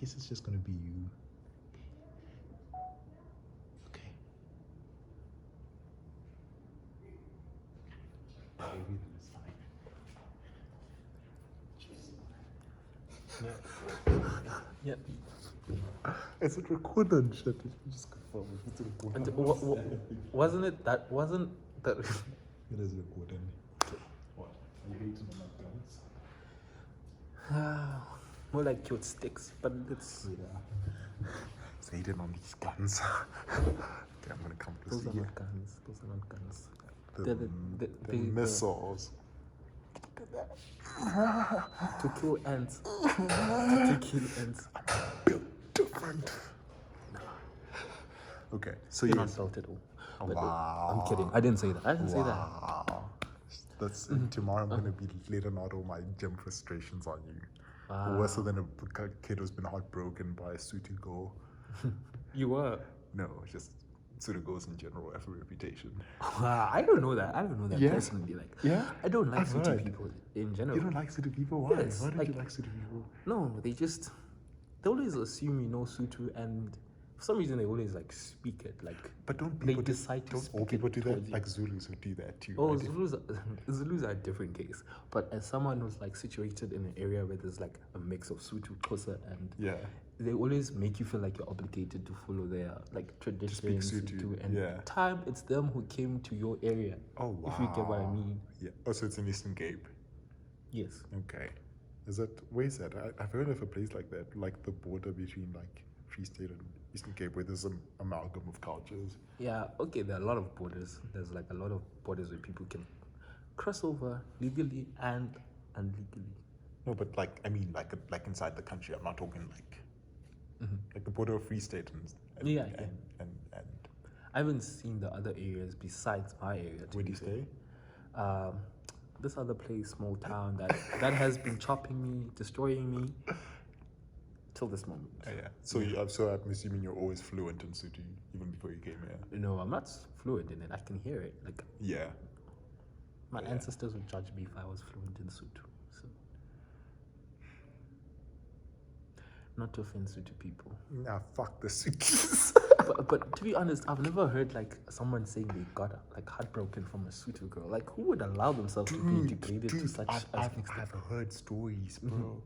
guess it's just gonna be you. Okay. Everything's fine. Yeah. Is it recorded? Shit, just confirm if it's recorded. And wasn't it that? Wasn't that? It is recorded. What? Are you hating on my guns? More like cute sticks, but it's. Yeah. It's hating on these guns. Okay, I'm gonna come to Those see are you. not guns. Those are not guns. The missiles. To kill ants. To kill ants. Built different. Okay, so You're yes. not built at all. But Wow. I'm kidding. I didn't say that. I didn't say that. Wow. That's tomorrow. I'm gonna be letting out all my gym frustrations on you. Wow. Worse than a kid who's been heartbroken by a Sutu girl. You were. No, it's just Sutu girls in general have a reputation. I don't know that. I don't know that Yeah? personally. Like, Yeah? I don't like I've Sutu heard. people in general. You don't like Sutu people? Why? Yes, Why don't like- you like Sutu people? No, they always assume you know Sutu, and for some reason they always like speak it like. But don't They people decide to don't all speak people it do that? towards you. Like Zulus who do that too. Oh, right? Zulus are a different case. But as someone who's like situated in an area where there's like a mix of Sutu, Xhosa, and Yeah. they always make you feel like you're obligated to follow their like traditions, Sutu, and yeah. time it's them who came to your area. Oh wow. If you get what I mean. Yeah. Oh, so it's in Eastern Cape. Yes. Okay. Is that where's that? I've heard of a place like that, like the border between like Free State and Eastern Cape, where there's an amalgam of cultures. Yeah, okay, there are a lot of borders. There's like a lot of borders where people can cross over legally and illegally. No, but like I mean, like inside the country. I'm not talking like like the border of Free State and Yeah, and, yeah. and I haven't seen the other areas besides my area. to where do be you fair. stay? This other place, small town that has been chopping me, destroying me till this moment. Oh, yeah. So I'm assuming you're always fluent in Sutu even before you came here. No, I'm not fluent in it. I can hear it. Like Yeah. my Yeah. ancestors would judge me if I was fluent in Sutu. So not to offend Sutu people. Nah, fuck the Sutus. But to be honest, I've never heard like someone saying they got like heartbroken from a Sutu girl. Like who would allow themselves to be degraded to such I've extent? heard stories, bro.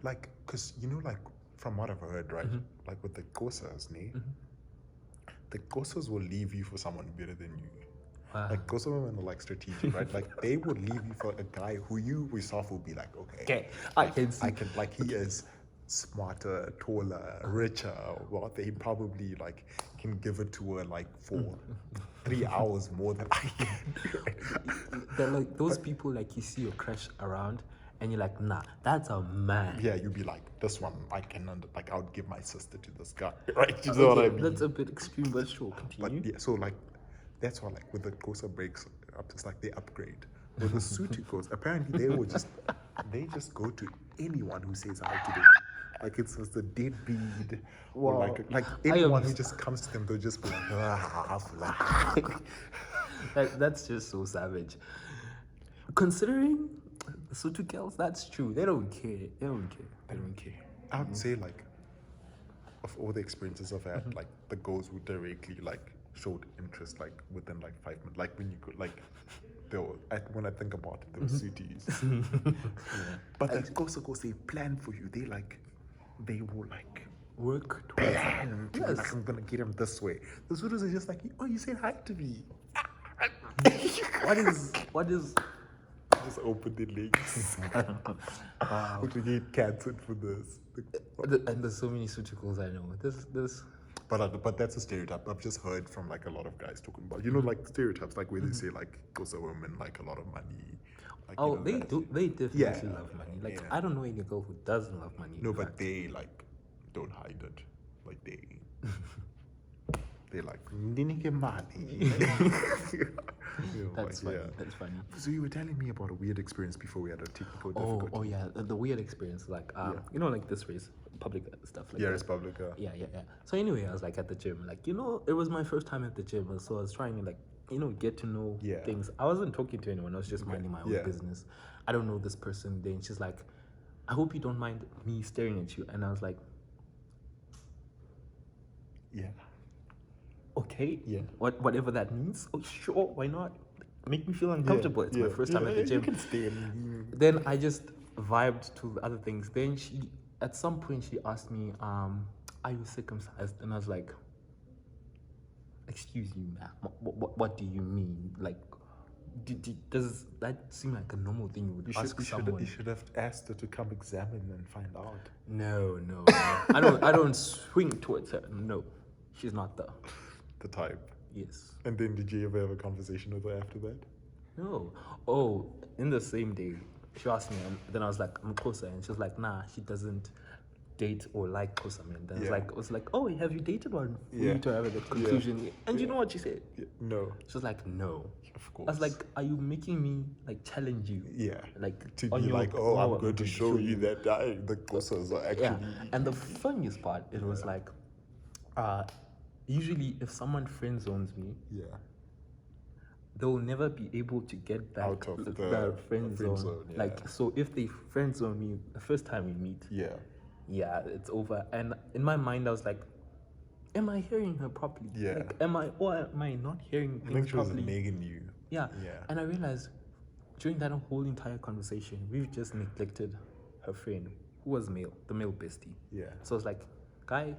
Like, cause you know, like from what I've heard, right? Like with the Kosas, the Kosas will leave you for someone better than you. Wow. Like Kosa women are like strategic, right? Like they would leave you for a guy who you yourself will be like, okay, I can see. I can like he is smarter, taller, richer. Well, they probably like can give it to her like for 3 hours more than I can. They're like those people like you see your crush around and you're like, nah, that's a man. Yeah, you'd be like, this one I can like I would give my sister to this guy, right? You know what I mean? That's a bit extreme, but sure, continue. But yeah, so like that's why like with the Kosa breaks up, it's like they upgrade. With the Sutu goes, apparently they just go to anyone who says hi to them. Like it's just a deadbeat or Wow. like anyone who just comes to them, they'll just be like, That's just so savage. Considering the Sutu girls, that's true. They don't care. They don't care. I would say like of all the experiences I've had, like the girls who directly like showed interest like within like 5 minutes. Like when you could like when I think about it, those Sutis. But the Kosa they plan for you. They will like Work towards plan to be Yes. like I'm gonna get him this way. The Sutus are just like, oh, you said hi to me. What is Just open their legs. wow. Which we get cancelled for this. And there's so many Sutu girls I know. This But that's a stereotype. I've just heard from like a lot of guys talking about, you know, like stereotypes, like where they say like Kosa women like a lot of money. Like, you oh, know, they that. do. They definitely Yeah. love money. Like Yeah. I don't know any girl who doesn't love money. No, in but fact. they like don't hide it. Like they like "Ninike money." You know, That's like, funny. That's funny. So you were telling me about a weird experience before we had a technical difficulty. Oh yeah, the weird experience, like you know, like this race, public stuff like Yeah, that. Respublica. Yeah. So anyway, I was like at the gym, like it was my first time at the gym, so I was trying to like get to know Yeah. things. I wasn't talking to anyone; I was just minding my own Yeah. business. I don't know this person. Then she's like, "I hope you don't mind me staring at you," and I was like, Yeah. Okay. Yeah. Whatever that means. Oh, sure. Why not? Make me feel uncomfortable. It's my first time at the gym. You can stay in. Then I just vibed to the other things. Then at some point, she asked me, "Are you circumcised?" And I was like, "Excuse you, ma'am. What do you mean? Like, does that seem like a normal thing you would ask someone?" You should have asked her to come examine and find out. No. I don't swing towards her. No, she's not The type. Yes. And then did you ever have a conversation with her after that? No. Oh, in the same day, she asked me, and then I was like, "I'm closer," and she was like, "Nah, she doesn't date or like closer men." Then I was like, "Oh, have you dated one?" For me to have the conclusion. And you know what she said? No. She was like, "No." Of course. I was like, "Are you making me like challenge you?" Yeah. Like To on be your like, oh, I'm going to show you that the closers are actually. Yeah. And the funniest part, it was like, usually if someone friend zones me, they'll never be able to get back Out of the friend zone. Yeah. Like, so if they friend zone me the first time we meet, it's over. And in my mind, I was like, am I hearing her properly? Yeah. Like, am I not hearing I think things she was properly? nagging you. Yeah. Yeah. And I realized during that whole entire conversation, we've just neglected her friend, who was male, the male bestie. Yeah. So it's like, guy.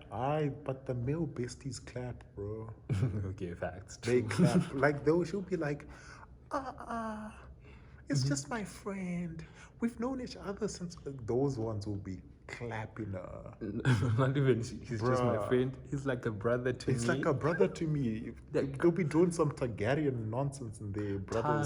But the male besties clap, bro. Okay, facts. They clap. Like, she'll be like, it's just my friend. We've known each other since. Those ones will be clapping her. Not even he's just my friend. He's like a brother to me. It's like a brother to me. They'll be doing some Targaryen nonsense in their brother,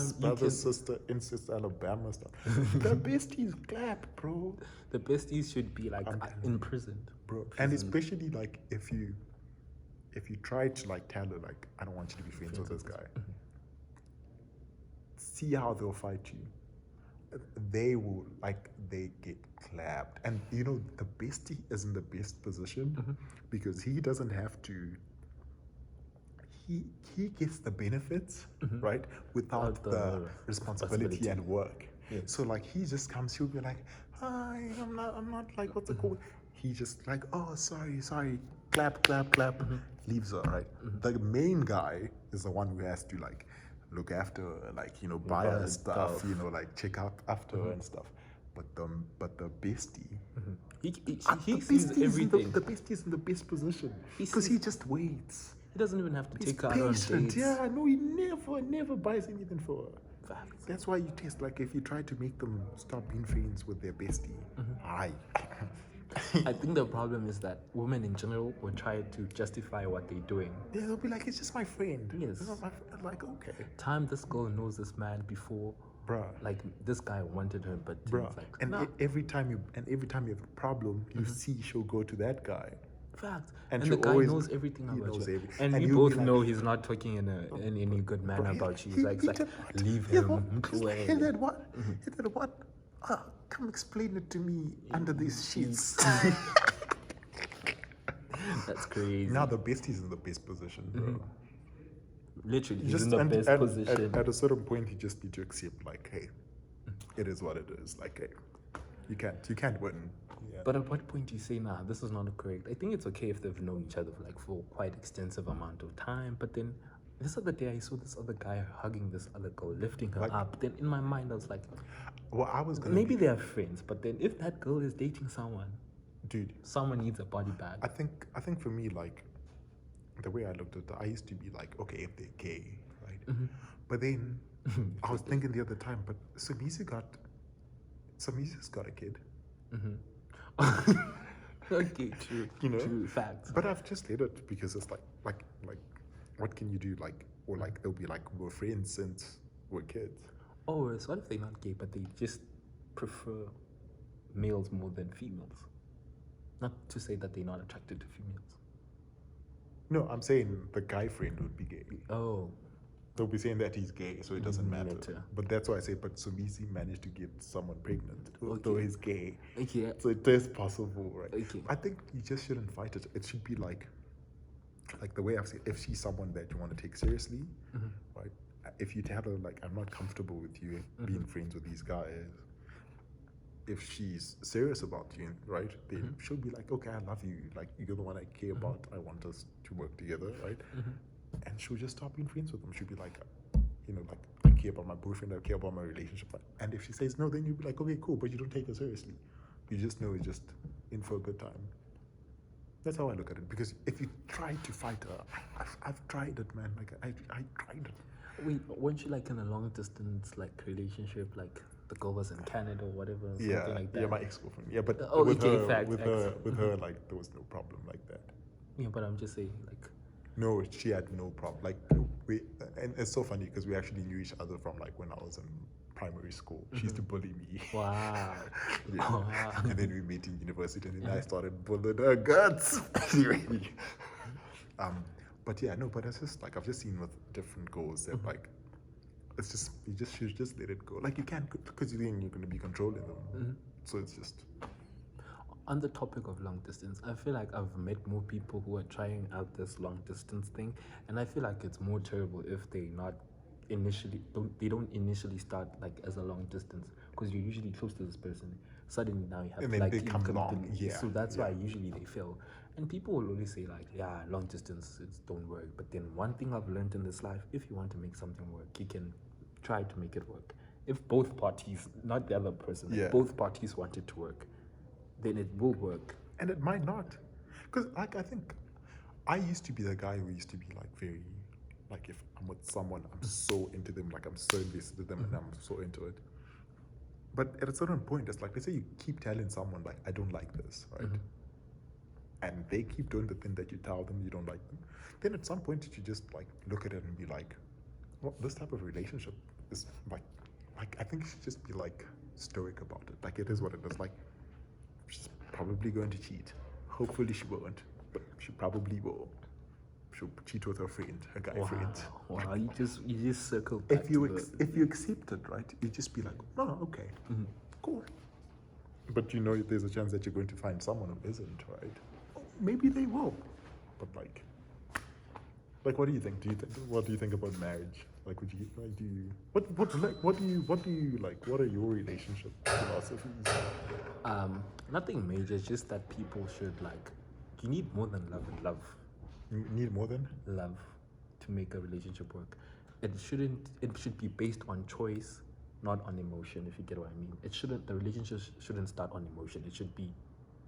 sister, incest, Alabama stuff. The besties clap, bro. The besties should be like imprisoned, bro. And especially like if you try to like tell her like, I don't want you to be friends with this guy. See how they'll fight you. They will they get clapped, and you know the bestie is in the best position because he doesn't have to. He gets the benefits right without the responsibility and work. Yes. So like he just comes, he'll be like, "Hi, I'm not like what's it called?" He just like, "Oh, sorry, clap, leaves her right." The main guy is the one who has to like look after her, like, you know, buy her stuff, you know, like check out after her and stuff. But the bestie, he sees everything. The bestie's in the best position because he just waits. He doesn't even have to He's take her out on dates. Yeah, no, he never buys anything for her. That's why you test, like, if you try to make them stop being friends with their bestie, I think the problem is that women in general will try to justify what they're doing. Yeah, they'll be like, it's just my friend. Yes. Like, okay. This girl knows this man before. Bruh. Like, this guy wanted her, but bruh. Like, and every time you have a problem, you see she'll go to that guy. Fact. And the guy knows everything about you. And we both know he's not talking in any good manner about you. He's like, leave him. Hey, that what? Come explain it to me under these sheets. That's crazy. Now the bestie's in the best position, bro. Literally, he's in the best position. At a certain point, you just need to accept, like, hey, it is what it is. Like, hey, you can't win. Yeah. But at what point do you say, nah, this is not correct? I think it's okay if they've known each other for quite extensive amount of time. But then this other day, I saw this other guy hugging this other girl, lifting her up. Then in my mind, I was like, well, I was gonna maybe they are friends. But then if that girl is dating someone, dude, someone needs a body bag. I think for me, like, the way I looked at it, I used to be like, okay, if they're gay, right? But then I was thinking the other time, but Samisa's got a kid. Okay, true. You know, true facts. But I've just let it because it's like, what can you do? Like, or like they'll be like, we're friends since we're kids. Oh, so what if they're not gay, but they just prefer males more than females? Not to say that they're not attracted to females. No, I'm saying the guy friend would be gay. Oh. They'll be saying that he's gay, so it doesn't matter. But that's why I say, but Sumisi managed to get someone pregnant, though he's gay. Okay. So it is possible, right? Okay. I think you just shouldn't fight it. It should be like the way I've said, if she's someone that you want to take seriously, right? If you tell her, like, I'm not comfortable with you being friends with these guys, if she's serious about you, right, then she'll be like, okay, I love you. Like, you're the one I care about. I want us to work together, right? And she'll just stop being friends with them. She'll be like, like, I care about my boyfriend. I care about my relationship. And if she says no, then you'll be like, okay, cool, but you don't take her seriously. You just know it's just in for a good time. That's how I look at it. Because if you try to fight her, I've tried it, man. Like, I tried it. Wait, weren't you like in a long distance like relationship, like the girl was in Canada or whatever, something like that? Yeah, my ex-girlfriend. Yeah, but with her, like, there was no problem like that. Yeah, but I'm just saying, like. No, she had no problem. Like, and it's so funny because we actually knew each other from like when I was in primary school. She used to bully me. Wow. Yeah. Wow. And then we met in university, and then I started bullying her guts. But yeah, no, but it's just like I've just seen with different goals that like it's just you should just let it go. Like you can't, because you think you're going to be controlling them. So it's just. On the topic of long distance, I feel like I've met more people who are trying out this long distance thing, and I feel like it's more terrible if they don't initially start like as a long distance, because you're usually close to this person. Suddenly now you have and to then like they come long. Yeah. So that's why usually they fail. And people will always say like, yeah, long distance don't work. But then one thing I've learned in this life, if you want to make something work, you can try to make it work. If both parties, not the other person, if both parties want it to work, then it will work. And it might not. Because, like, I think I used to be the guy who used to be, like, very, like, if I'm with someone, I'm so into them, like, I'm so invested in them, and I'm so into it. But at a certain point, it's like, let's say you keep telling someone, like, I don't like this, right? And they keep doing the thing that you tell them you don't like them. Then at some point, you just, like, look at it and be like, well, this type of relationship is, like I think you should just be, like, stoic about it. Like, it is what it is. Like, she's probably going to cheat. Hopefully she won't, but she probably will. She'll cheat with her friend, her guy friend. Wow, you just circle back. If you accept it, right, you just be like, oh, okay, cool. But you know, there's a chance that you're going to find someone who isn't, right? Maybe they will, but like, what do you think? What do you think about marriage? Like, would you like? What do you like? What are your relationship philosophies? Nothing major. It's just that people should like. You need more than love and love. You need more than love to make a relationship work. It should be based on choice, not on emotion. If you get what I mean. The relationship shouldn't start on emotion. It should be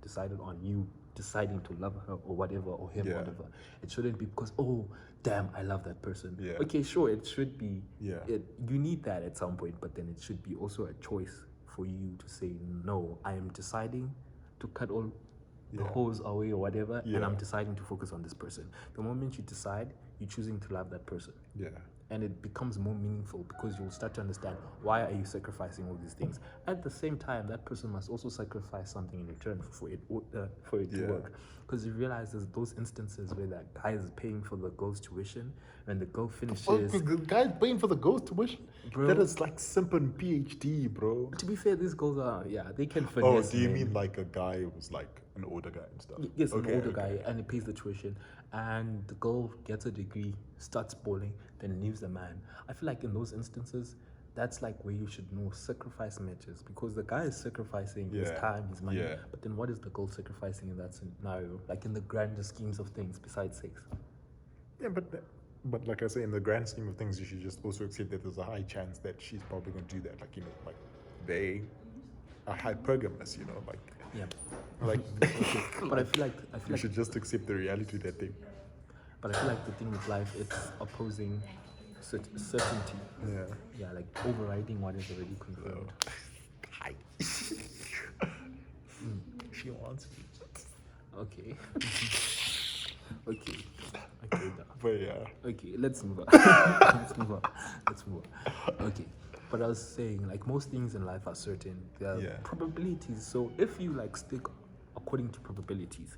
decided on you deciding to love her or whatever, or him, whatever. It shouldn't be because, oh, damn, I love that person. Yeah. Okay, sure, it should be. Yeah. You need that at some point, but then it should be also a choice for you to say, no, I am deciding to cut all the holes away or whatever, and I'm deciding to focus on this person. The moment you decide, you're choosing to love that person. Yeah. And it becomes more meaningful because you'll start to understand why are you sacrificing all these things. At the same time, that person must also sacrifice something in return for it to work. Because you realize there's those instances where that guy is paying for the girl's tuition, and the girl finishes. The guy's paying for the girl's tuition? Bro, that is like simping PhD, bro. To be fair, these girls are, they can finesse. Oh, do you mean like a guy who's like an older guy and stuff? Yes, an older guy, and he pays the tuition, and the girl gets a degree, starts balling, then leaves the man. I feel like in those instances, that's like where you should know sacrifice matters, because the guy is sacrificing his time, his money, but then what is the girl sacrificing in that scenario, like in the grander schemes of things besides sex? Yeah, but like I say, in the grand scheme of things, you should just also accept that there's a high chance that she's probably going to do that. Like, like they are hypergamous, like. Yeah. Like. But I feel like you should just accept the reality that they. But I feel like the thing with life, it's opposing certainty. Yeah. Yeah, like overriding what is already confirmed. Hi. She wants me. Okay. Okay. But yeah. Okay, let's move on. Let's move on. Okay. But I was saying, like, most things in life are certain. There are probabilities. So if you like stick according to probabilities,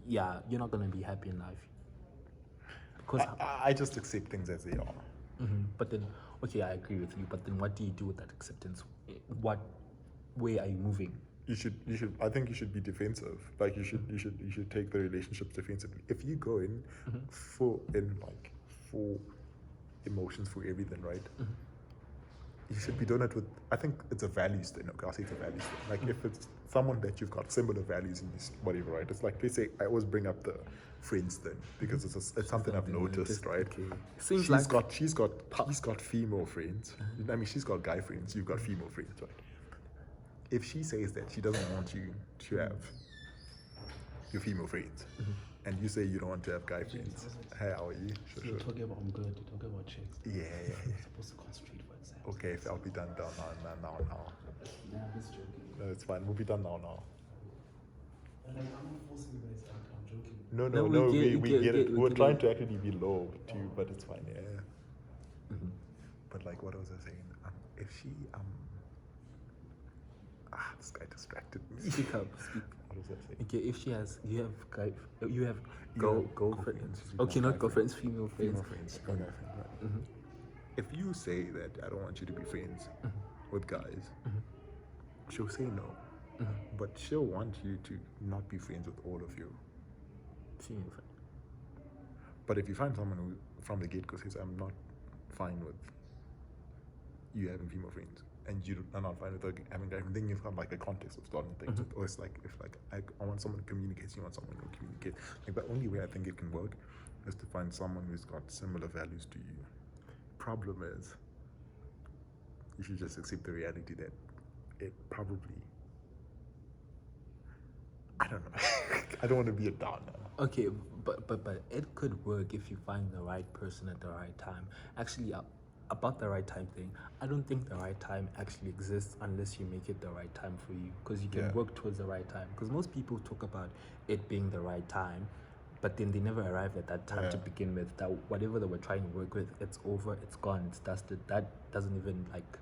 you're not gonna be happy in life. Because I just accept things as they are. But then, okay, I agree with you. But then, what do you do with that acceptance? What way are you moving? You should. I think you should be defensive. Like you should take the relationships defensively. If you go in for emotions for everything, right? you should be doing it with, I think it's a values thing. Okay, I'll say it's a values thing. Like if it's someone that you've got similar values in this, whatever, right? It's like, let's say, I always bring up the friends thing because it's something I've noticed, right? Okay. Seems She's got female friends. I mean, she's got guy friends. You've got female friends, right? If she says that she doesn't want you to have your female friends, and you say you don't want to have guy friends, hey, how are you? So you're talking about I'm good, you're talking about chicks. Yeah. You're supposed to concentrate for example. Okay, if I'll be done now. Nah, I'm just joking. No, it's fine. We'll be done now. And like, I'm not forcing you guys, I'm joking. No, we get it. We're get trying it. to actually be low too, but it's fine, yeah. But like, what was I saying? If she, this guy distracted me. Speak up. Speak. What was I saying? Okay, if she has, you have girlfriends. girlfriends. Okay, not girlfriends, female friends. Female friends. Okay, right. If you say that I don't want you to be friends with guys, she'll say no. But she'll want you to not be friends with all of you. Female friend. But if you find someone who, from the get-go, says, I'm not fine with you having female friends, and you are not fine with her having guy friends, then you've got like a context of starting things. Or it's like, if like, I want someone to communicate, you want someone to communicate. Like the only way I think it can work is to find someone who's got similar values to you. Problem is, you should just accept the reality that it probably, I don't know. I don't want to be a downer. Okay, but it could work if you find the right person at the right time. Actually, about the right time thing, I don't think the right time actually exists unless you make it the right time for you, because you can work towards the right time. Because most people talk about it being the right time, but then they never arrive at that time to begin with. That whatever they were trying to work with, it's over, it's gone, it's dusted. That doesn't even like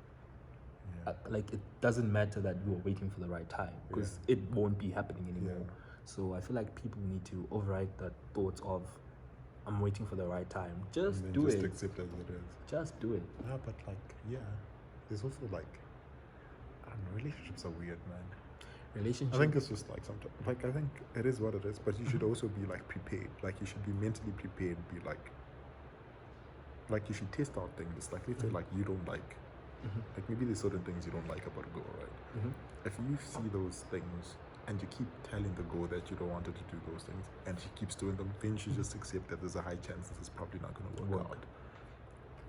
it doesn't matter that you were waiting for the right time, because it won't be happening anymore. So I feel like people need to override that thoughts of I'm waiting for the right time. Just do it. Accept it as it is. Just do it. Yeah, but like, there's also like, I don't know, relationships are weird, man. Relationship. I think it's just like sometimes, like, I think it is what it is, but you should also be like prepared. Like, you should be mentally prepared. Be like you should test out things. Like, let's say like you don't like maybe there's certain things you don't like about a girl, right? If you see those things and you keep telling the girl that you don't want her to do those things, and she keeps doing them, then you should just accept that there's a high chance this is probably not going to work out.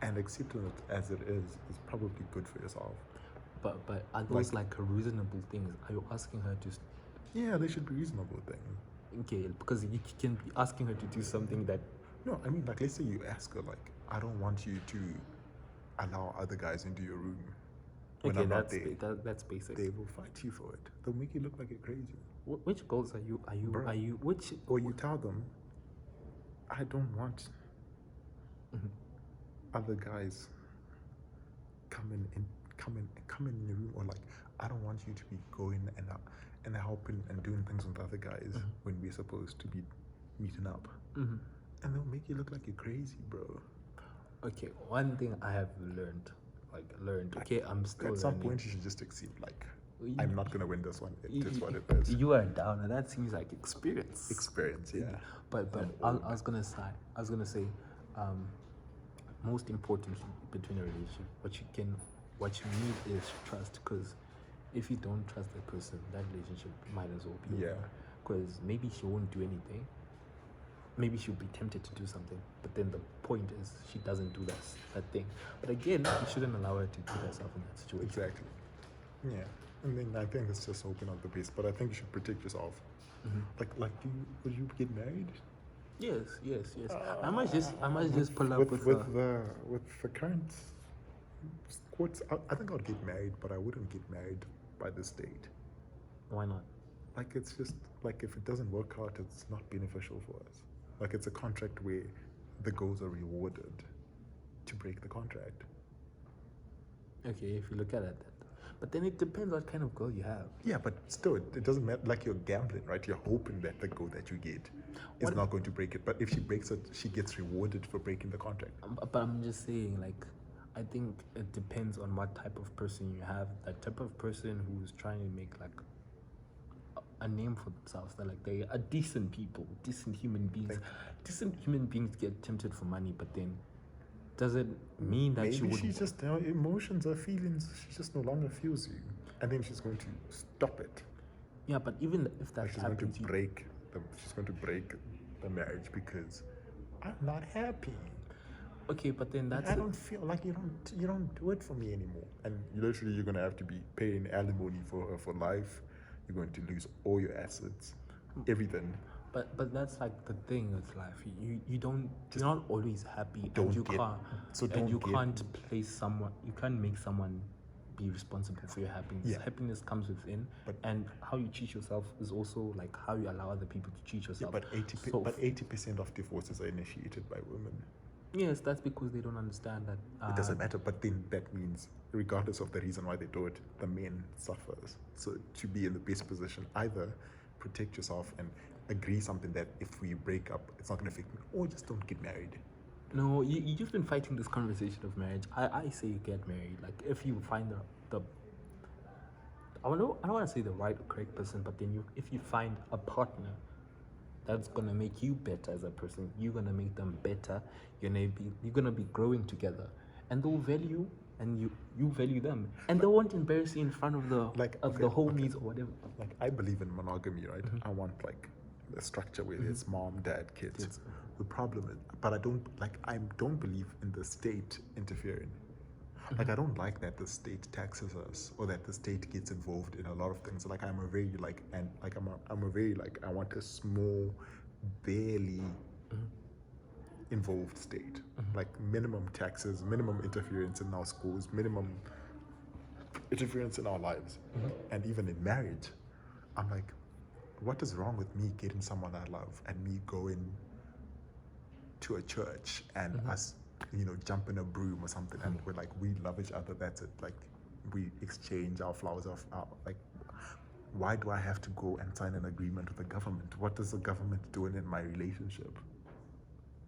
And accepting it as it is probably good for yourself. But are those like reasonable things? Are you asking her to? Yeah, they should be reasonable things. Okay, because you can be asking her to do something that. No, I mean, like, let's say you ask her, like, I don't want you to allow other guys into your room. When Okay, I'm not there. that's basic. They will fight you for it. They'll make you look like you're crazy. Which goals are you? Bro. Are you? Which? Or you tell them, I don't want other guys coming in your room, or like, I don't want you to be going and helping and doing things with other guys when we're supposed to be meeting up. And they'll make you look like you're crazy, bro. Okay, one thing I have learned. Okay, I'm still at some learning. point you should just accept, like, I'm not gonna win this one. It is what it is. You are down, and that seems like experience. Experience, yeah. But I was gonna say, most important between a relationship, what you need is trust. Because if you don't trust the person, that relationship might as well be over. Because maybe she won't do anything. Maybe she'll be tempted to do something, but then the point is she doesn't do that thing. But again, you shouldn't allow her to put herself in that situation. Exactly. Yeah. And then I think it's just open up the base, but I think you should protect yourself. Like, would you get married? Yes. I must just pull up with the current quotes. I think I'd get married, but I wouldn't get married by this date. Why not? Like, it's just like, if it doesn't work out, it's not beneficial for us. Like, it's a contract where the girls are rewarded to break the contract. Okay, if you look at it, but then it depends what kind of girl you have. Yeah, but still, it doesn't matter. Like, you're gambling, right? You're hoping that the girl that you get is not going to break it. But if she breaks it, she gets rewarded for breaking the contract. But I'm just saying, like, I think it depends on what type of person you have. That type of person who's trying to make like a name for themselves. They're like, they are decent people, decent human beings. Decent human beings get tempted for money, but then does it mean that she Maybe would? she's just, her emotions, her feelings, she just no longer feels you. And then she's going to stop it. Yeah, but even if that Like she's going happens, to break the marriage because I'm not happy. okay, but then that's I don't feel like you don't do it for me anymore. And literally you're gonna have to be paying alimony for her for life. You're going to lose all your assets, everything. But that's like the thing with life. You're not always happy, Don't and you get- can't so and don't you get- can't place someone. You can't make someone be responsible for your happiness. Yeah. Happiness comes within, and how you treat yourself is also like how you allow other people to treat Yeah, yourself. but So, 80% of divorces are initiated by women. yes, that's because they don't understand that. It doesn't matter, but then that means, regardless of the reason why they do it, the man suffers. So to be in the best position, either protect yourself and agree something that if we break up, it's not going to affect me, or just don't get married. No, you've been fighting this conversation of marriage. I say you get married. Like if you find the I don't want to say the right or correct person, but then if you find a partner that's gonna make you better as a person, you're gonna make them better. You're gonna be growing together, and they'll value and you value them, and they won't embarrass you in front of the the homies or whatever. Like, I believe in monogamy, right? I want like a structure where there's mom, dad, kids. The problem is, but I don't believe in the state interfering. Like, I don't like that the state taxes us or that the state gets involved in a lot of things. Like, I'm a very I want a small, barely involved state. Like minimum taxes, minimum interference in our schools, minimum interference in our lives, and even in marriage. I'm like, what is wrong with me getting someone I love and me going to a church and us, jump in a broom or something, and we're like, we love each other, that's it. Like, we exchange our flowers off our, like, why do I have to go and sign an agreement with the government? What is the government doing in my relationship?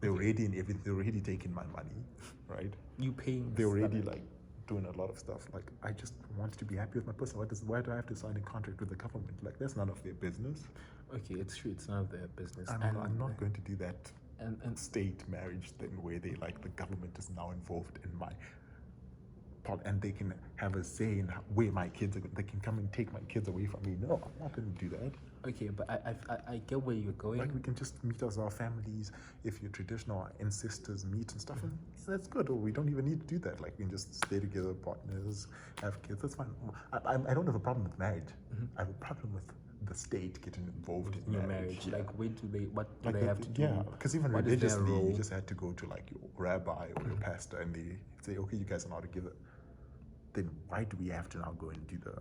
They're already in everything. They're already taking my money, right? You paying. They're already like doing a lot of stuff. Like, I just want to be happy with my person. Why do I have to sign a contract with the government? Like, that's none of their business. Okay, it's true. It's none of their business. I'm not going to do that and state marriage thing where they like the government is now involved in my part and they can have a say in where my kids are. They can come and take my kids away from me. No, I'm not going to do that. Okay, but I get where you're going. Like, we can just meet as our families. If you're traditional, our ancestors meet and stuff, and that's good. Or we don't even need to do that. Like, we can just stay together, partners, have kids. That's fine. I don't have a problem with marriage. I have a problem with the state getting involved in your marriage. marriage. Like, what do they have to do? Yeah, because even What is their religiously, you role? just had to go to like your rabbi or your pastor, and they say, okay, you guys are now together. Then why do we have to now go and do the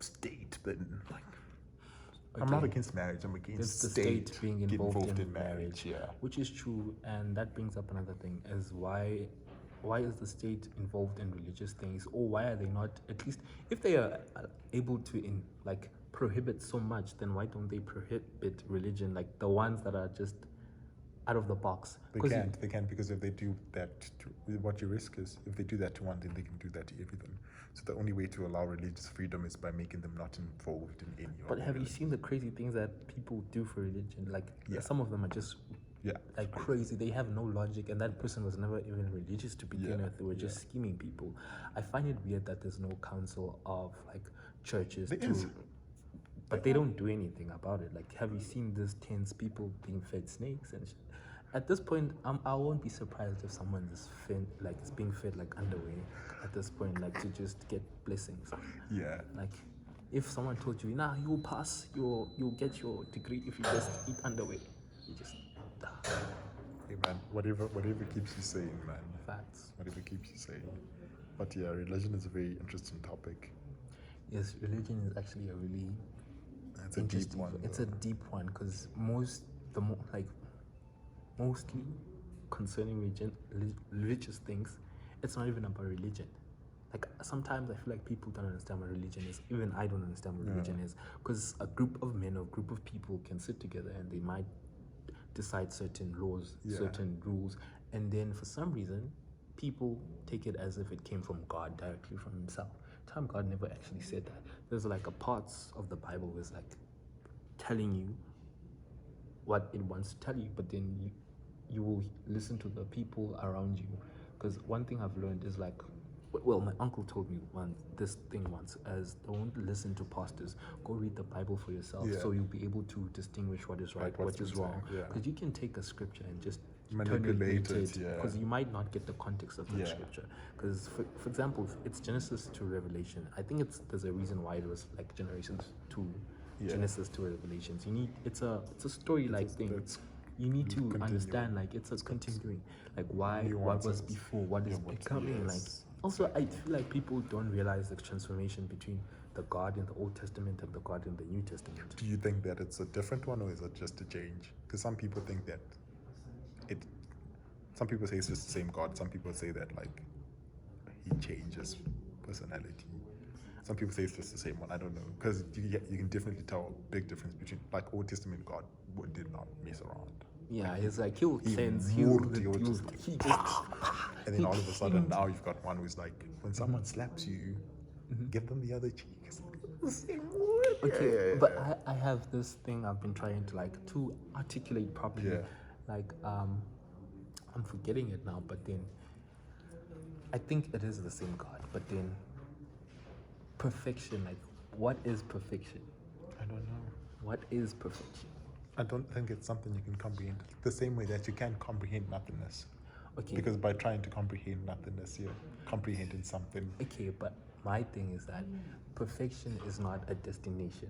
state thing? Like, I'm not against marriage. I'm against the state being getting involved in marriage. Yeah. Which is true, and that brings up another thing: is why is the state involved in religious things, or why are they not? At least if they are able to prohibit so much, then why don't they prohibit religion, like the ones that are just out of the box? They can't because if they do that, what your risk is, if they do that to one, then they can do that to everything. So the only way to allow religious freedom is by making them not involved in any. But have you seen the crazy things that people do for religion? Like, some of them are just like crazy. They have no logic, and that person was never even religious to begin with. They were just scheming people. I find it weird that there's no council of like churches but they don't do anything about it. Like, have you seen these tents, people being fed snakes and shit? At this point, I won't be surprised if someone is being fed like underwear at this point, like to just get blessings. Yeah. Like, if someone told you, nah, you'll pass, you'll get your degree if you just eat underwear, you just. Hey man, whatever keeps you sane, man. Facts. Whatever keeps you sane. But yeah, religion is a very interesting topic. Yes, religion is actually a really It's a deep one. It's a deep one because mostly concerning religious things, it's not even about religion. Like, sometimes I feel like people don't understand what religion is. Even I don't understand what religion is, because a group of men or a group of people can sit together and they might decide certain laws, certain rules, and then for some reason, people take it as if it came from God, directly from himself. God never actually said that. There's like a parts of the Bible was like telling you what it wants to tell you, but then you will listen to the people around you. Because one thing I've learned is like, well, my uncle told me this thing once, as don't listen to pastors. Go read the Bible for yourself, Yeah. so you'll be able to distinguish what is right, what's what is been wrong. said, yeah. Because you can take a scripture and just Manipulate it, yeah. because you might not get the context of the Yeah. scripture. Because for example, if it's Genesis to Revelation. I think there's a reason why it was like generations to Yeah. Genesis to Revelations. It's a story like thing. it's You need to continuing. understand, like, it's a continuing, like why, what was nuances. before, what is what's- becoming. yes, Like, also, I feel like people don't realize the transformation between the God in the Old Testament and the God in the New Testament. Do you think that it's a different one, or is it just a change? Because some people think that it. Some people say it's just the same God. Some people say that like he changes personality. Some people say it's just the same one. I don't know, because you can definitely tell a big difference between like Old Testament God did not mess around. Yeah, he's like, he'll He cleanse, moved the Old he Testament. just And then all of a sudden now you've got one who's like, when someone slaps you, give them the other cheek. It's the same word. Okay, but I have this thing I've been trying to articulate properly. Yeah. Like, I'm forgetting it now, but then I think it is the same God, but then perfection, like, what is perfection? I don't know. What is perfection? I don't think it's something you can comprehend. The same way that you can't comprehend nothingness. Okay. Because by trying to comprehend nothingness, you're comprehending something. Okay, but my thing is that perfection is not a destination,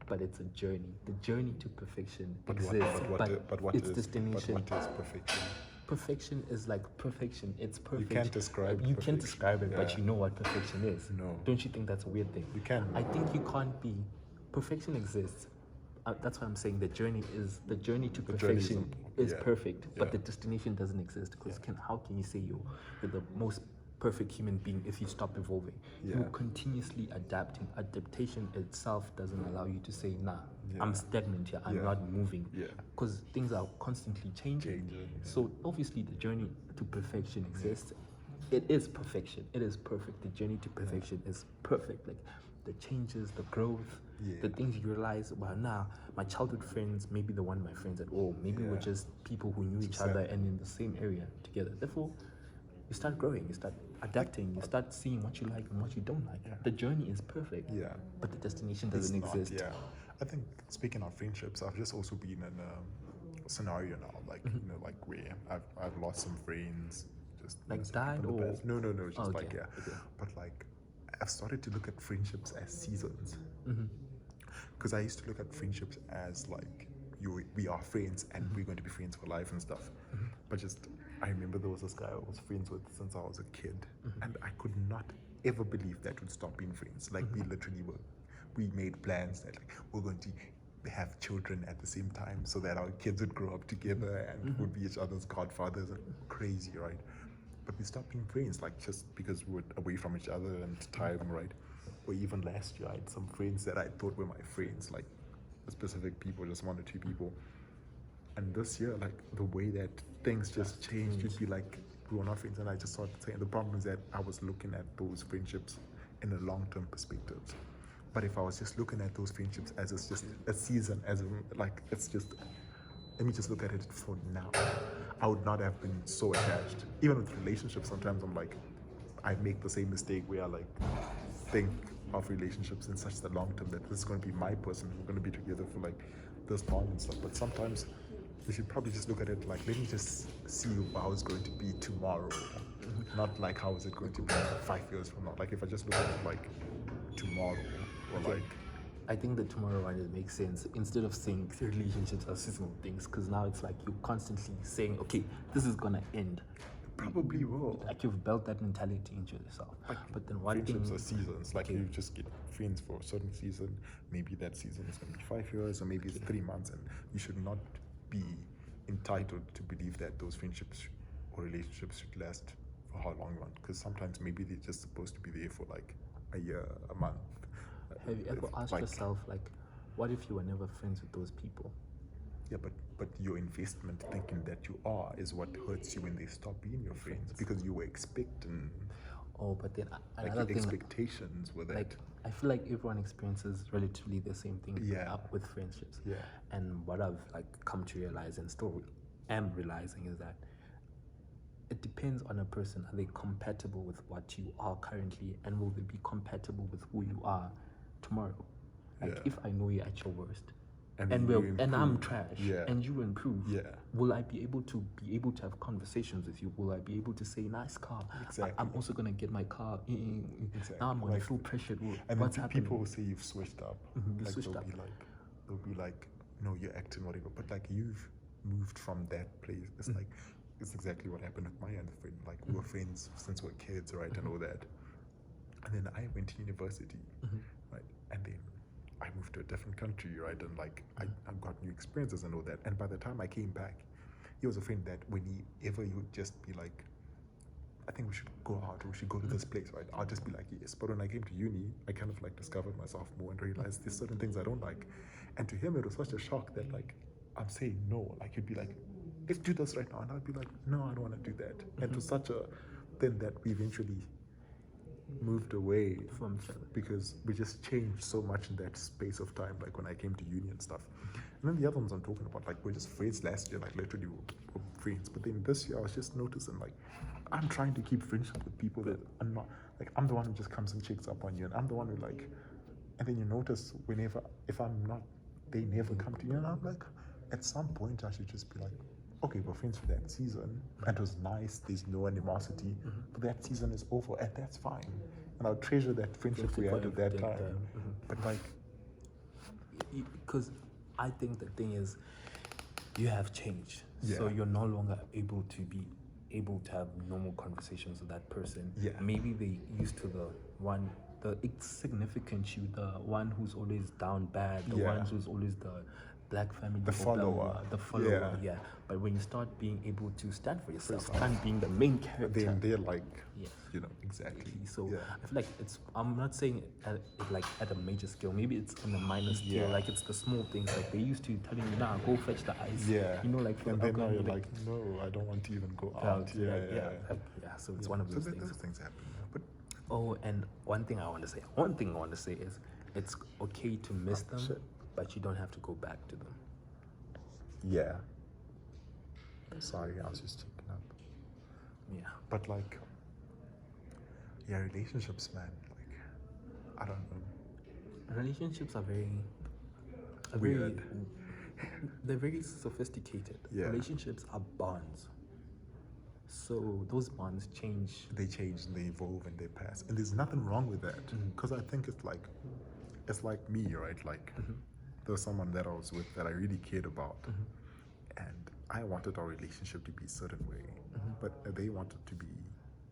but it's a journey. The journey to perfection exists, but its destination. But what is perfection? Perfection is like perfection. It's perfect. can't describe You perfection. can't describe it, but Yeah. you know what perfection is. No. Don't you think that's a weird thing? You can. I think you can't be. Perfection exists. That's why I'm saying the journey to journey is perfection important, is yeah. perfect, but Yeah. the destination doesn't exist. Because how can you say you're the most perfect human being if you stop evolving? Yeah. You're continuously adapting. Adaptation itself doesn't allow you to say, nah, Yeah. I'm stagnant here. I'm Yeah. not moving. Yeah. Because things are constantly changing. Changing, yeah. So obviously the journey to perfection exists. It is perfection. It is perfect. The journey to perfection is perfect. Like the changes, the growth, the Yeah. things you realize, well, nah, my childhood friends, maybe they weren't my friends at all. Maybe we're Yeah. just people who knew each Just other that. and in the same area together. Therefore, you start growing, you start adapting, you start seeing what you like and what you don't like. Yeah. The journey is perfect. Yeah. But the destination It's doesn't not, exist. yeah. I think speaking of friendships, I've just also been in a scenario now, like Mm-hmm. you know, like where I've lost some friends, just Like innocent died people in the or- past. No, just Oh, like okay, yeah. okay. But like I've started to look at friendships as seasons, Mm-hmm. because I used to look at friendships as like we are friends and we're going to be friends for life and stuff. Mm-hmm. But just I remember there was this guy I was friends with since I was a kid, Mm-hmm. and I could not ever believe that we'd stop being friends. Like Mm-hmm. we literally we made plans that like we're going to have children at the same time so that our kids would grow up together and Mm-hmm. would be each other's godfathers. And crazy, right? But we stopped being friends, like just because we were away from each other and time, right? Or even last year, I had some friends that I thought were my friends, like specific people, just one or two people. And this year, like the way that things just changed, you'd be like, we were not friends. And I just started saying, the problem is that I was looking at those friendships in a long-term perspective. But if I was just looking at those friendships as it's just a season, like it's just, let me just look at it for now, I would not have been so attached. Even with relationships, sometimes I'm like, I make the same mistake where I like think of relationships in such the long term that this is going to be my person. We're going to be together for like this long and stuff. But sometimes you should probably just look at it like, let me just see how it's going to be tomorrow, not like how is it going to be 5 years from now. Like if I just look at it like tomorrow or like. I think the tomorrow one it makes sense instead of saying relationships are seasonal things, because now it's like you're constantly saying, okay, this is gonna end. Probably will. Like you've built that mentality into yourself. Like, but then one friendships thing, are seasons. Like okay. you just get friends for a certain season. Maybe that season is going to be 5 years, or maybe it's 3 months, and you should not be entitled to believe that those friendships or relationships should last for how long you want. Because sometimes maybe they're just supposed to be there for like a year, a month. have you ever asked like, yourself, like, what if you were never friends with those people? Yeah, but your investment thinking that you are is what hurts you when they stop being your friends, because you were expecting, Oh, but then like another your thing, expectations were that. like I feel like everyone experiences relatively the same thing Yeah. with friendships. Yeah. And what I've like come to realize and am realizing is that it depends on a person. Are they compatible with what you are currently, and will they be compatible with who you are tomorrow? Like, if I know you at your worst, and I'm trash, and you improve, will I be able to have conversations with you? Will I be able to say, nice car? Exactly. I'm also gonna get my car. Exactly. Now I'm gonna feel pressured. And what's then happening? people will say you've switched up. Like they'll be like, no, you're acting whatever. But like you've moved from that place. It's like it's exactly what happened with my other friend. Like we were friends since we were kids, right, and all that. And then I went to university, right, and then I moved to a different country, right, and like I got new experiences and all that. And by the time I came back, he was a friend that whenever he would just be like, I think we should go out or we should go to this place, right? I'll just be like, yes. But when I came to uni, I kind of like discovered myself more and realized there's certain things I don't like. And to him, it was such a shock that like I'm saying no. Like he'd be like, let's do this right now, and I'd be like, no, I don't want to do that. And it was such a thing that we eventually moved away From each other. because we just changed so much in that space of time, like when I came to uni and stuff. And then the other ones I'm talking about, like we're just friends last year, like literally we're friends. But then this year I was just noticing like I'm trying to keep friendship with people that I'm not, like I'm the one who just comes and checks up on you, and I'm the one who like, and then you notice whenever, if I'm not, they never come to you, and I'm like, at some point I should just be like, okay, we're friends for that season, and it was nice, there's no animosity, but that season is over, and that's fine. And I'll treasure that friendship we had at that time. But like, because I think the thing is, you have changed, so you're no longer able to have normal conversations with that person. Maybe they used to the insignificant you, the one who's always down bad, the one who's always the black family, the follower. But when you start being able to stand for yourself and being the main character, then they're like, you know, exactly. So I feel like I'm not saying at a major scale, maybe it's on a minor scale, like it's the small things, like they used to telling you, nah, go fetch the ice, you know, like, and then now you're like, no, I don't want to even go out. So it's one of those things. Those things happen. But and one thing I want to say is it's okay to miss them, but you don't have to go back to them. Sorry, I was just checking up. But like, relationships, man, like, I don't know. Relationships are very weird. They're very sophisticated. Relationships are bonds. So those bonds change. They change and they evolve and they pass. And there's nothing wrong with that. Because I think it's like me, right? Like there was someone that I was with that I really cared about. And I wanted our relationship to be a certain way. But they wanted to be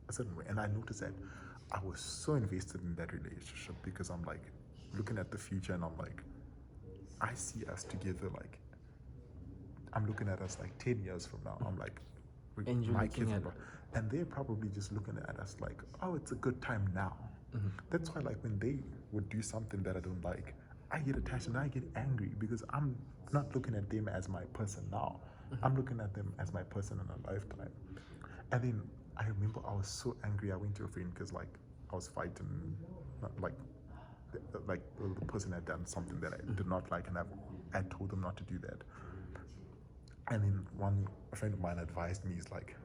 a certain way. And I noticed that I was so invested in that relationship because I'm like looking at the future and I'm like, I see us together, like I'm looking at us like 10 years from now. I'm like, and you're my looking kids at and they're probably just looking at us like, oh, it's a good time now. That's why like when they would do something that I don't like, I get attached and I get angry because I'm not looking at them as my person now. I'm looking at them as my person in a lifetime. And then I remember I was so angry. I went to a friend because like I was fighting, the person had done something that I did not like, and I told them not to do that. And then a friend of mine advised me, is like,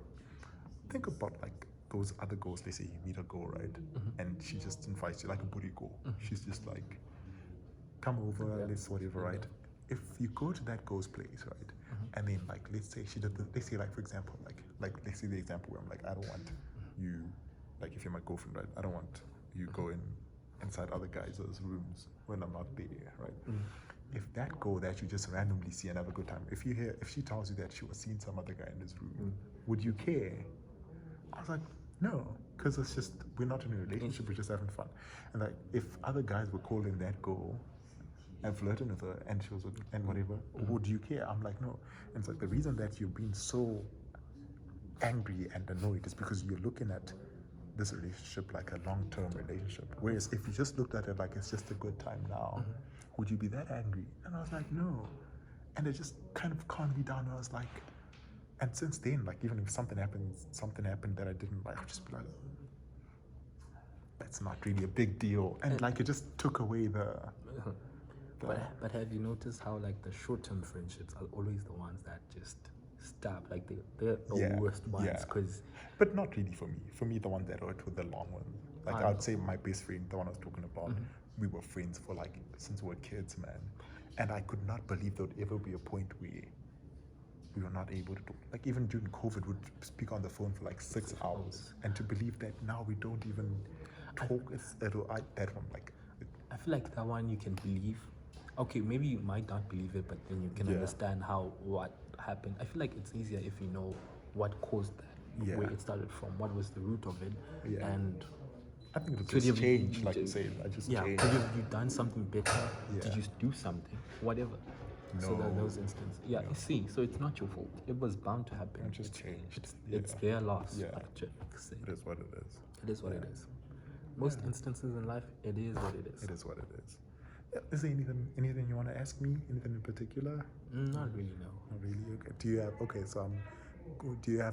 think about like those other girls. They say you meet a girl, right? And she just invites you like a booty call. She's just like, come over, let's whatever, right? If you go to that girl's place, right? And then like, let's say she did let's say like, for example, like let's say the example where I'm like, I don't want you, like if you're my girlfriend, right? I don't want you going inside other guys' rooms when I'm not there, right? If that girl that you just randomly see and have a good time, if she tells you that she was seeing some other guy in this room, would you care? I was like, no, because it's just, we're not in a relationship, we're just having fun. And like, if other guys were calling that girl and flirting with her and she was and whatever, would you care? I'm like, no. And it's like, the reason that you're being so angry and annoyed is because you're looking at this relationship like a long-term relationship. Whereas if you just looked at it like it's just a good time now, would you be that angry? And I was like, no. And it just kind of calmed me down. I was like, and since then, like even if something happened that I didn't like, I'll just be like, that's not really a big deal. And like it just took away the but have you noticed how like the short-term friendships are always the ones that just stab. Like they're the Yeah, worst ones yeah. because But not really for me. For me, the one that hurt were the long ones. Like I I'd know. say my best friend, the one I was talking about, Mm-hmm. we were friends for like since we were kids, man. And I could not believe there would ever be a point where we were not able to talk. Like even during COVID, we'd speak on the phone for like 6 hours. And to believe that now we don't even talk, that one like. I feel like that one you can believe. Okay, maybe you might not believe it, but then you can Yeah. understand what happened. I feel like it's easier if you know what caused that, Yeah. where it started from, what was the root of it, Yeah. and I think it could just you- changed, like you said. I just yeah, changed. could you done something better? Yeah. Did you do something? Whatever. So that No. those instances, yeah, you see, so it's not your fault. It was bound to happen. It just changed. It's Yeah. their loss. Yeah. Like Jack said. It is what it is. It is what it Yeah. is. Most instances in life, it is what it is. It is what it is. Yeah. Is there anything you want to ask me? Anything in particular? Not really, no. Not really. Okay. Do you have a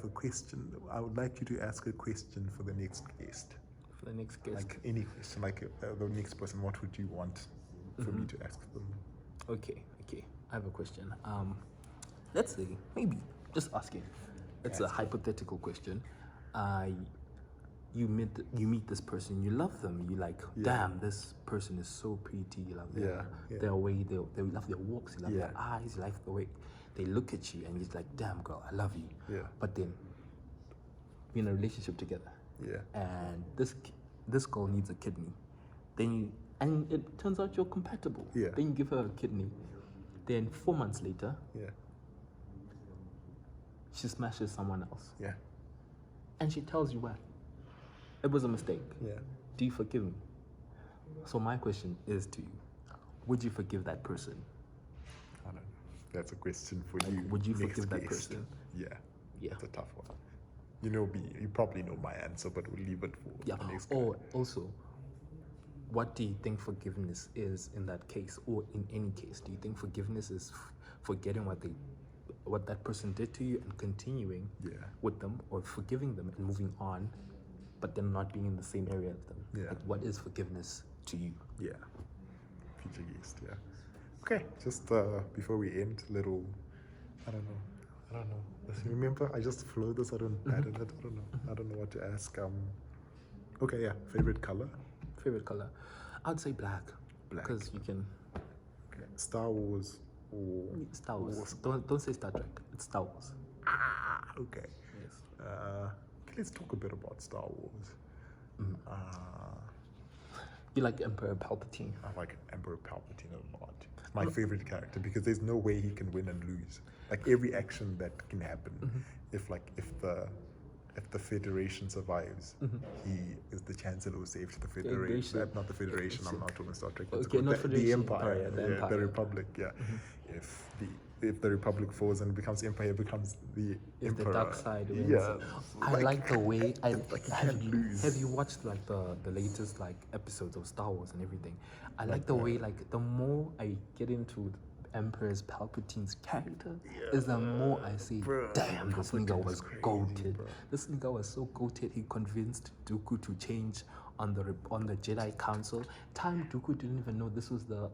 question? I would like you to ask a question for the next guest. For the next guest. Like any question, like the next person. What would you want for me to ask them? Okay. I have a question. Let's say, maybe, just asking. It's a hypothetical question. You meet this person, you love them, you like, damn, this person is so pretty, you love their way, they love their walks, you love their eyes, you like the way they look at you, and you're like, damn girl, I love you. Yeah. But then, you're in a relationship together. Yeah. And this girl needs a kidney. And it turns out you're compatible. Yeah. Then you give her a kidney. Then 4 months later, Yeah. she smashes someone else. Yeah. And she tells you why. It was a mistake. Yeah. Do you forgive me? So my question is to you, would you forgive that person? I don't know. That's a question for you. Would you next forgive that guest. person? Yeah. Yeah. It's a tough one. You probably know my answer, but we'll leave it for Yeah. the next guy. Or also, what do you think forgiveness is in that case, or in any case? Do you think forgiveness is forgetting what that person did to you and continuing with them, or forgiving them and moving on, but then not being in the same area as them? Yeah. Like, what is forgiveness to you? Yeah. Future guest, yeah. Okay, just before we end, little, I don't know. Remember, I just flow this. I don't know what to ask. Okay, yeah. Favorite color? Favorite color? I'd say black. Black. Because you can. Okay. Star Wars or Star Wars. Don't say Star Trek. It's Star Wars. Okay. Yes. Okay, let's talk a bit about Star Wars. You like Emperor Palpatine? I like Emperor Palpatine a lot. My favorite character, because there's no way he can win and lose. Like every action that can happen, if the Federation survives, he is the Chancellor who saves the Federation. Not the Federation. I'm not talking Star Trek. Okay, not Federation. The Empire. The Empire. The Republic. Yeah. If the Republic falls and becomes Empire, it becomes the If Emperor. the dark side wins. Yeah. I like the way can't lose. Have you watched like the latest like episodes of Star Wars and everything? I like the way like the more I get into Emperor Palpatine's character, is the more I see, damn, this nigga was crazy, goated. bro. This nigga was so goated. He convinced Dooku to change on the Jedi Council. Time Dooku didn't even know this was the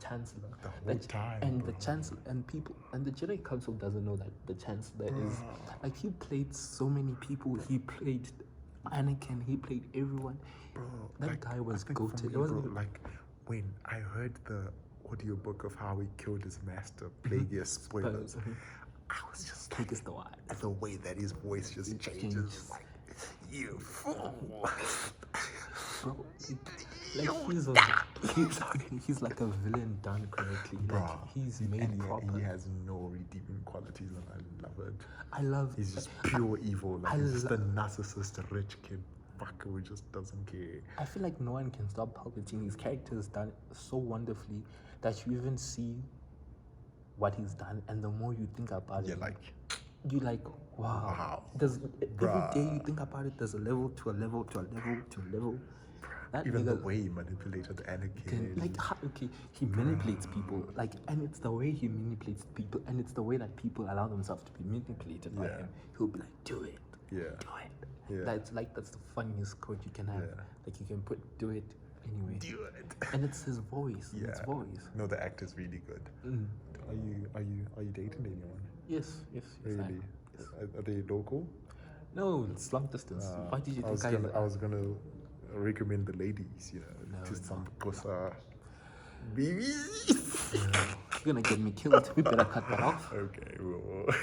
Chancellor. The whole time, and bro. the Chancellor and people and the Jedi Council doesn't know that the Chancellor is like, he played so many people. He played Anakin. He played everyone. Bro, That guy was I think for goated. me, It wasn't bro, like when I heard the audiobook of how he killed his master, Plagueis, spoilers, I was just like, Plagueis the Wise. the way that his voice just changes, like, you fool. Bro, he's like a villain done correctly. Bro, Like, he's made and proper. he has no redeeming qualities, and I love it. He's just I pure evil. Like, he's just lo- a narcissist, rich kid fucker who just doesn't care. I feel like no one can stop Palpatine. His character is done so wonderfully that you even see what he's done, and the more you think about Yeah, it, like, you like, wow. There's every day you think about it, there's a level to a level to a level to a level. That even the nigga way he manipulated Anakin. he manipulates people, like, and it's the way he manipulates people, and it's the way that people allow themselves to be manipulated by him. He'll be like, do it, Yeah. do it. Yeah. That's the funniest quote you can have. Yeah. Like, you can put, do it anyway. Do it. And it's his voice. Yeah. His voice. No, the actor's really good. Are you dating anyone? Yes. Really? Are they local? No, it's long distance. Why did you I think was gonna recommend the ladies, to some Kosa babies. You're gonna get me killed. We better cut that off. Okay, well, okay.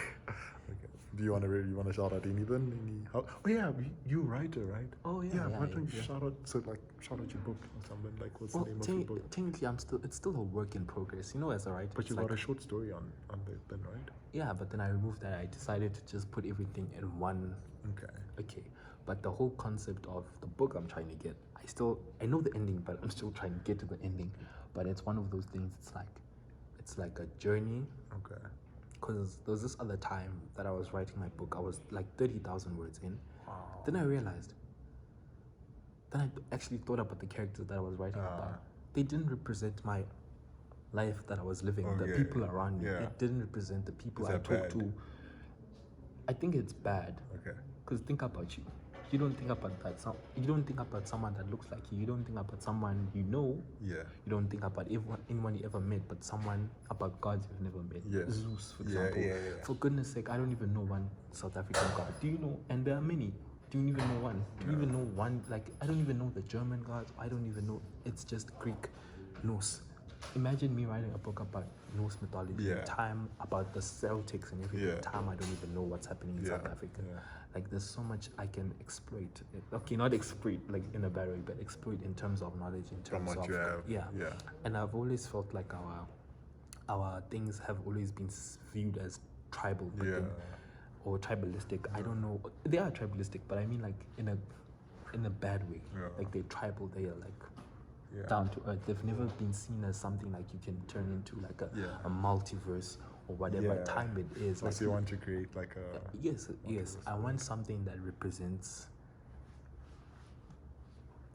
Do you wanna shout out anything? Oh yeah, you writer, right? Oh, yeah, Why don't you yeah. shout out your book or something? Like, what's Well, the name of your book? technically, it's still a work in progress. You know, as a writer. But it's you like, got a short story on there then, right? Yeah, but then I removed that. I decided to just put everything in one. Okay. But the whole concept of the book I'm trying to get, I know the ending, but I'm still trying to get to the ending. But it's one of those things. It's like a journey. Okay. Because there was this other time that I was writing my book. I was like 30,000 words in. Wow. Then I realized. Then I actually thought about the characters that I was writing about. They didn't represent my life that I was living. The people around me. It didn't represent the people I talked to. I think it's bad. Okay. Because think about you. You don't think about that. You don't think about someone that looks like you. You don't think about someone you know. Yeah. You don't think about anyone you ever met, but someone about gods you've never met. Yeah. Zeus, for example. Yeah. For goodness sake, I don't even know one South African god. Do you know? And there are many. Do you even know one? Do you even know one? Like, I don't even know the German gods. I don't even know. It's just Greek, Norse. Imagine me writing a book about Norse mythology, time about the Celtics and everything. Time I don't even know what's happening in South Africa. Like, there's so much I can exploit. Okay, not exploit like in a bad way, but exploit in terms of knowledge, in terms From what of you have. yeah. And I've always felt like our things have always been viewed as tribal, but then, or tribalistic. I don't know. They are tribalistic, but I mean like in a bad way. Like they're tribal. They are like down to earth. They've never been seen as something like you can turn into like a multiverse or whatever time it is. So like you want to create like a yes. I want something that represents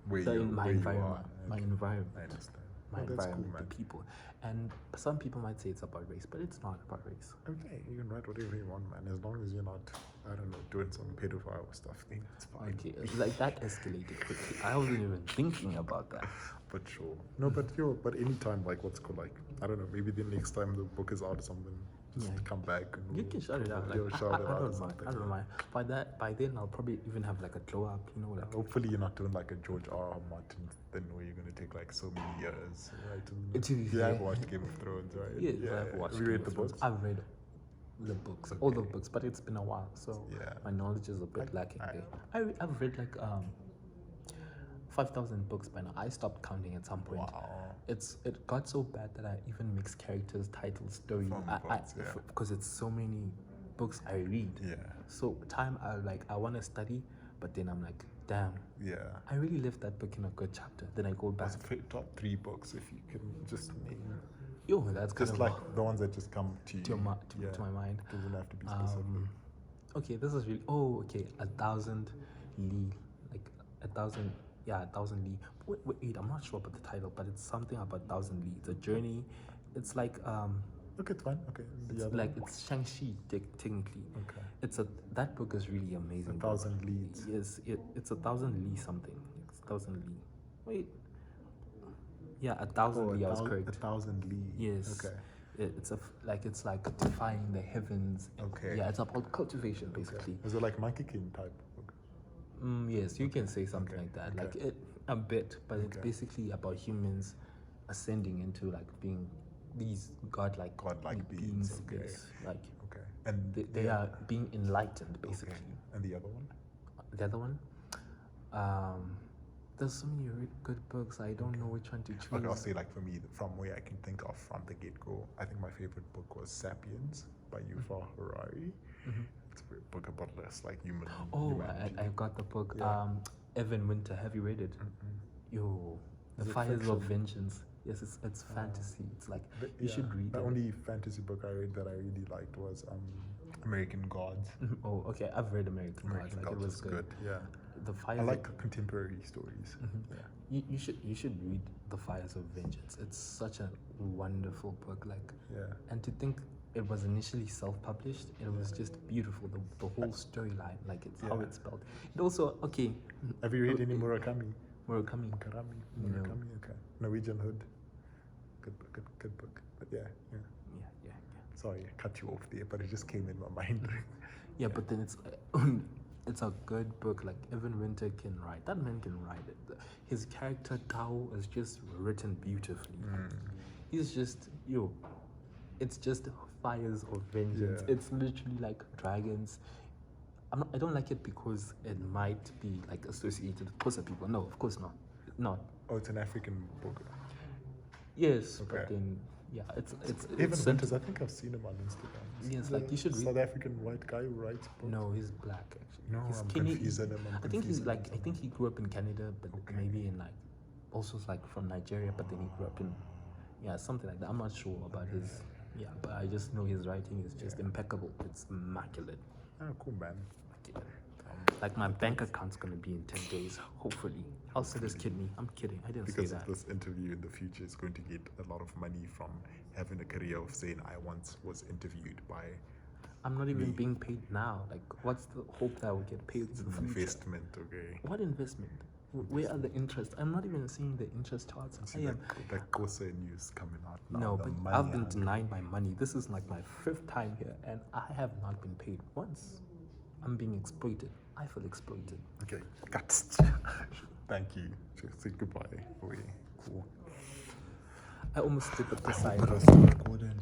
my environment. My environment. I understand. My environment, cool, the people. And some people might say it's about race, but it's not about race. Okay, you can write whatever you want, man. As long as you're not, I don't know, doing some pedophile stuff, then it's fine. Okay, like that escalated quickly. I wasn't even thinking about that. But sure. No, but anytime, like, what's called, like, I don't know, maybe the next time the book is out or something, just come back and you can shout it out. Like, shout it I out or don't mind. something. I don't mind. By then I'll probably even have like a glow up, you know, like. Hopefully you're not doing like a George R. Martin thing where you're gonna take like so many years, right? You have watched Game of Thrones, right? Yes, I've watched. Have you read the books? I've read the books, all the books, but it's been a while, so my knowledge is a bit lacking there. I've read like 5,000 books by now. I stopped counting at some point. Wow. It got so bad that I even mix characters, titles, story, because it's so many books I read. Yeah. So I want to study, but then I'm like, damn. Yeah. I really left that book in a good chapter. Then I go back. What's top 3 books if you can just name? Yo, that's kind just of like the ones that just come to you. to my mind. Doesn't have to be specific. Okay, this is really. Oh, okay, 1,000 Lee, like 1,000. Yeah, 1,000 Lee. Wait, I'm not sure about the title, but it's something about 1,000 Lee. It's a journey. It's like Okay, it's fine. Okay. It's Shang-Chi technically. Okay. That book is really amazing. 1,000 Leads. Yes, it's 1,000 Lee something. It's 1,000 Lee. Wait. Yeah, 1,000 Lee. I was correct. 1,000 Lee. Yes. Okay. It's like defying the heavens. Okay. Yeah, it's about cultivation basically. Is it like Monkey King type book? Yes, you can say something like that. Okay. Like it a bit, but it's basically about humans ascending into like being these godlike beings. Okay. Yes, like okay. And they are being enlightened basically. Okay. And the other one? The other one? There's so many good books. I don't know which one to choose. Okay, I'll say like for me, from where I can think of from the get-go, I think my favorite book was *Sapiens* by Yuval Harari. It's a book about less like human. Humanity. I got the book. Evan Winter. Have you read it? Yo, The Fires of Vengeance. Yes, it's fantasy. It's like you should read it. The only fantasy book I read that I really liked was *American Gods*. Oh, okay. I've read *American Gods*. Like, it was good. Yeah. The Fires. I like contemporary stories. Yeah. You should read *The Fires of Vengeance*. It's such a wonderful book. Like, and to think it was initially self-published. It was just beautiful. The whole storyline, like it's how it's spelled. It also okay. Have you read any Murakami? Murakami. Okay. Norwegian Hood. Good book. But yeah. Sorry, I cut you off there, but it just came in my mind. Yeah, but then it's a good book. Like Evan Winter can write. That man can write it. His character Tao is just written beautifully. He's just it's just fires of vengeance. Yeah. It's literally like dragons. I don't like it because it might be like associated with Xhosa people. No, of course not. Not. Oh, it's an African book. Yes, Okay. but then it's Evan sent- Winters, I think I've seen him on Instagram. Yes, He's like, a you should read- South African white guy who writes books. No, he's black actually. No, he's I'm Kenny- confusing him. I think he's like I think he grew up in Canada, but maybe in like also like from Nigeria, but then he grew up in something like that. I'm not sure about his but I just know his writing is just impeccable. It's immaculate. Ah, cool, man. Like my bank account's gonna be in 10 days, hopefully. How sad is kid me? I'm kidding. I didn't Because say of that. this interview in the future is going to get a lot of money from having a career of saying I once was interviewed by I'm not even me. being paid now. Like, what's the hope that I will get paid in the future? investment, okay? What investment? Where are the interest? I'm not even seeing the interest charts. See that Xhosa news coming out now. No, the but money I've been and- denied my money. This is like my 5th time here, and I have not been paid once. I'm being exploited. I feel exploited. Okay, cuts. Thank you. Just say goodbye. Okay, cool. I almost did the side. Recording.